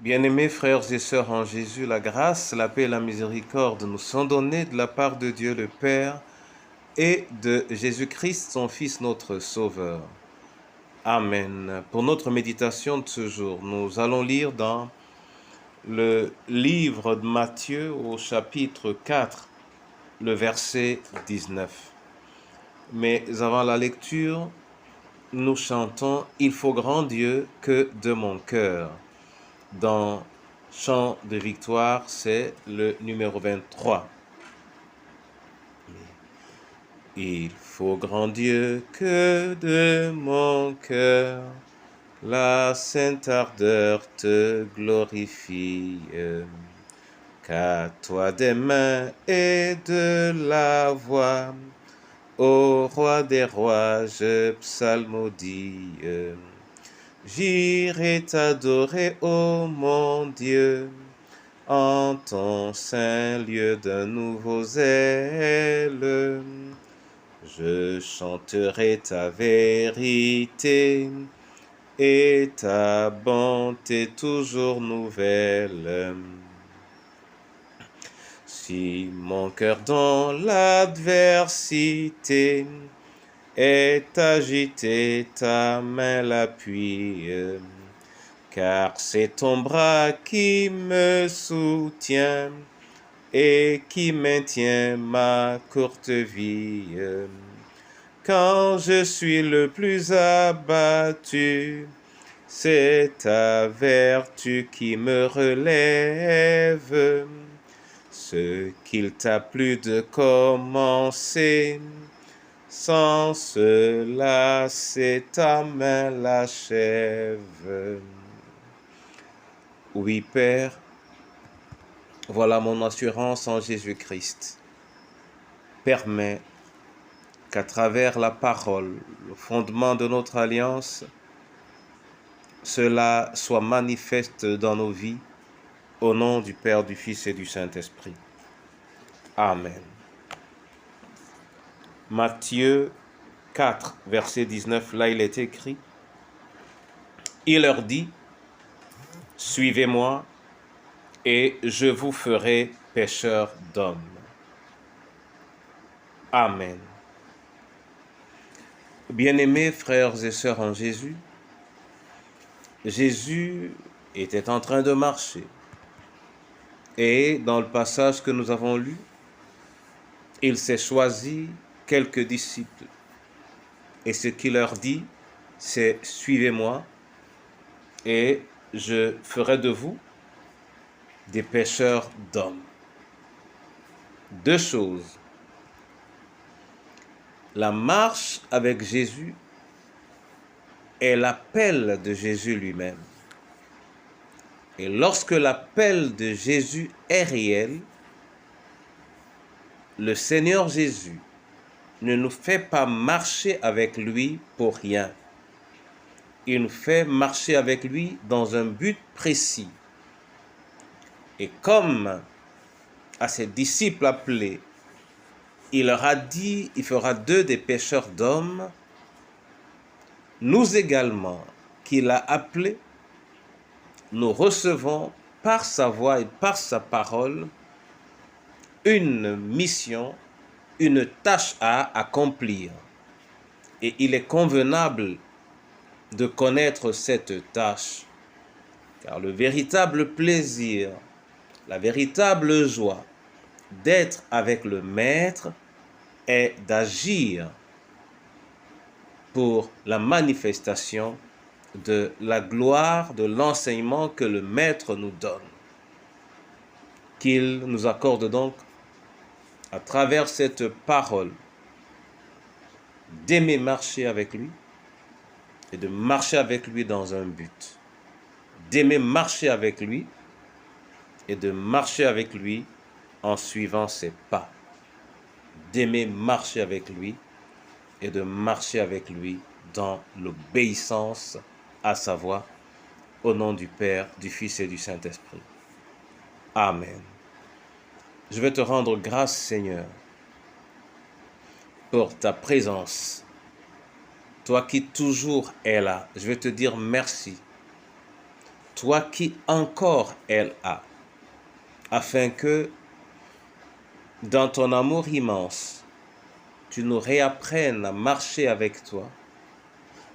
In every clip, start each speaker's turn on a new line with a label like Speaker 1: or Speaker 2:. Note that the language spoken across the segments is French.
Speaker 1: Bien-aimés frères et sœurs en Jésus, la grâce, la paix et la miséricorde nous sont données de la part de Dieu le Père et de Jésus-Christ, son Fils, notre Sauveur. Amen. Pour notre méditation de ce jour, nous allons lire dans le livre de Matthieu au chapitre 4, le verset 19. Mais avant la lecture, nous chantons « Il faut grand Dieu que de mon cœur ». Dans Chant de victoire, c'est le numéro 23. Il faut grand Dieu que de mon cœur la sainte ardeur te glorifie, qu'à toi des mains et de la voix, ô roi des rois, je psalmodie. J'irai t'adorer, ô mon Dieu, en ton saint lieu d'un nouveau zèle. Je chanterai ta vérité et ta bonté toujours nouvelle. Si mon cœur dans l'adversité est agité, ta main l'appuie, car c'est ton bras qui me soutient et qui maintient ma courte vie. Quand je suis le plus abattu, c'est ta vertu qui me relève. Ce qu'il t'a plu de commencer, sans cela, c'est ta main l'achève. Oui, Père, voilà mon assurance en Jésus-Christ. Permets qu'à travers la parole, le fondement de notre alliance, cela soit manifeste dans nos vies, au nom du Père, du Fils et du Saint-Esprit. Amen. Matthieu 4, verset 19, là il est écrit, « Il leur dit, suivez-moi et je vous ferai pécheurs d'hommes. » Amen. Bien-aimés frères et sœurs en Jésus, Jésus était en train de marcher. Et dans le passage que nous avons lu, il s'est choisi quelques disciples. Et ce qu'il leur dit, c'est « Suivez-moi et je ferai de vous des pécheurs d'hommes. » Deux choses. La marche avec Jésus est l'appel de Jésus lui-même. Et lorsque l'appel de Jésus est réel, le Seigneur Jésus ne nous fait pas marcher avec lui pour rien. Il nous fait marcher avec lui dans un but précis. Et comme à ses disciples appelés, il leur a dit, il fera d'eux des pécheurs d'hommes, nous également, qu'il a appelés, nous recevons par sa voix et par sa parole une mission, une tâche à accomplir. Et il est convenable de connaître cette tâche, car le véritable plaisir, la véritable joie d'être avec le Maître est d'agir pour la manifestation de la gloire de l'enseignement que le Maître nous donne. Qu'il nous accorde donc, à travers cette parole, d'aimer marcher avec lui et de marcher avec lui dans un but. D'aimer marcher avec lui et de marcher avec lui en suivant ses pas. D'aimer marcher avec lui et de marcher avec lui dans l'obéissance à sa voix, au nom du Père, du Fils et du Saint-Esprit. Amen. Je vais te rendre grâce, Seigneur, pour ta présence. Toi qui toujours es là, je vais te dire merci. toi qui encore elle a, afin que, dans ton amour immense, tu nous réapprennes à marcher avec toi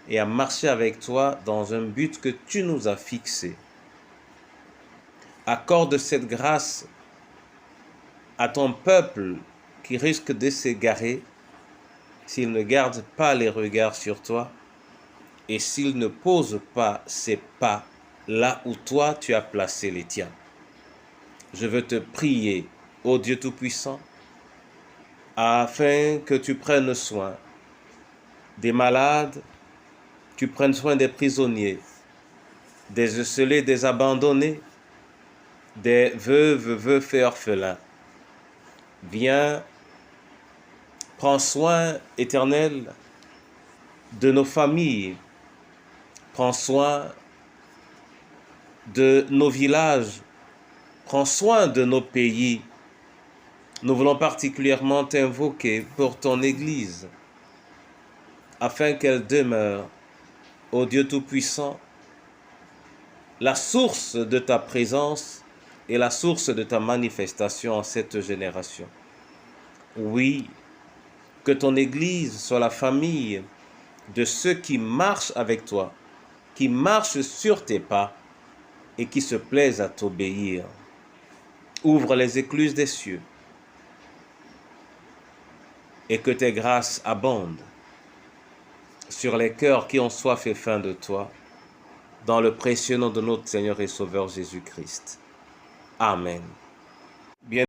Speaker 1: et à marcher avec toi dans un but que tu nous as fixé. Accorde cette grâce à ton peuple qui risque de s'égarer s'il ne garde pas les regards sur toi et s'il ne pose pas ses pas là où toi tu as placé les tiens. Je veux te prier, ô Dieu Tout-Puissant, afin que tu prennes soin des malades, tu prennes soin des prisonniers, des esselés, des abandonnés, des veuves, veufs et orphelins. Viens, prends soin, Éternel, de nos familles, prends soin de nos villages, prends soin de nos pays. Nous voulons particulièrement t'invoquer pour ton Église, afin qu'elle demeure, ô Dieu Tout-Puissant, la source de ta présence et la source de ta manifestation en cette génération. Oui, que ton Église soit la famille de ceux qui marchent avec toi, qui marchent sur tes pas et qui se plaisent à t'obéir. Ouvre les écluses des cieux et que tes grâces abondent sur les cœurs qui ont soif et faim de toi, dans le précieux nom de notre Seigneur et Sauveur Jésus-Christ. Amen.